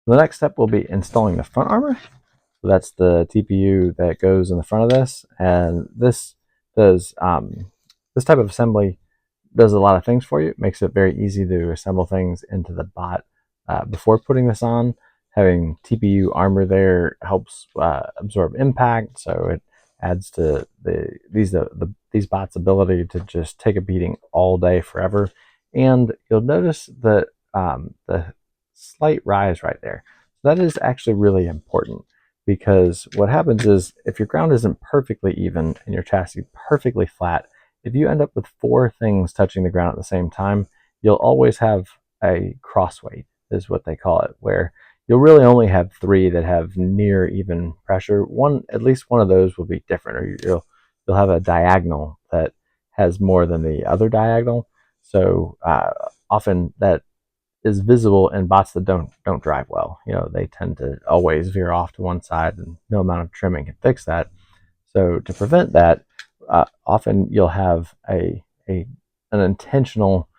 The next step will be installing the front armor. So that's the TPU that goes in the front of this, and does this type of assembly does a lot of things for you. It makes it very easy to assemble things into the bot before putting this on. Having TPU armor there helps absorb impact, so it adds to these bots' ability to just take a beating all day forever. And you'll notice that the slight rise right there. That is actually really important, because what happens is if your ground isn't perfectly even and your chassis perfectly flat, if you end up with 4 things touching the ground at the same time, you'll always have a crossweight, is what they call it, where you'll really only have 3 that have near even pressure. At least one of those will be different, or you'll have a diagonal that has more than the other diagonal. So often that is visible in bots that don't drive well. They tend to always veer off to one side, and no amount of trimming can fix that. So to prevent that, often you'll have an intentional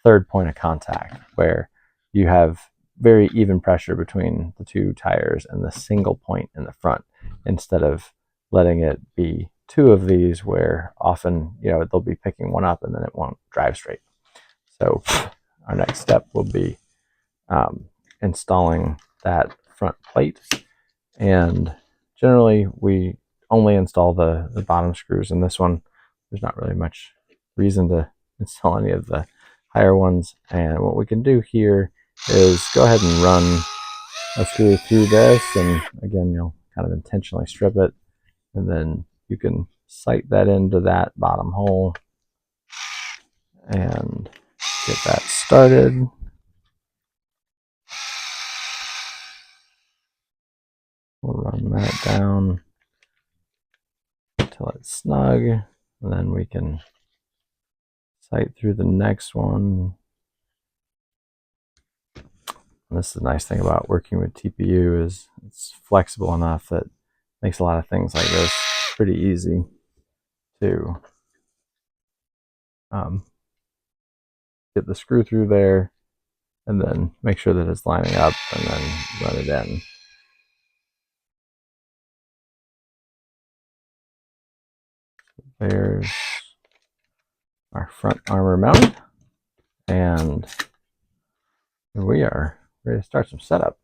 third point of contact where you have very even pressure between the 2 tires and the single point in the front, instead of letting it be 2 of these where often they'll be picking one up and then it won't drive straight. So our next step will be installing that front plate, and generally we only install the bottom screws in this one. There's not really much reason to install any of the higher ones, and what we can do here is go ahead and run a screw through this, and again you'll kind of intentionally strip it, and then you can sight that into that bottom hole and get that started. We'll run that down until it's snug, and then we can sight through the next one. And this is the nice thing about working with TPU, is it's flexible enough that it makes a lot of things like this pretty easy to get the screw through there, and then make sure that it's lining up, and then run it in. There's our front armor mount, and here we are ready to start some setup.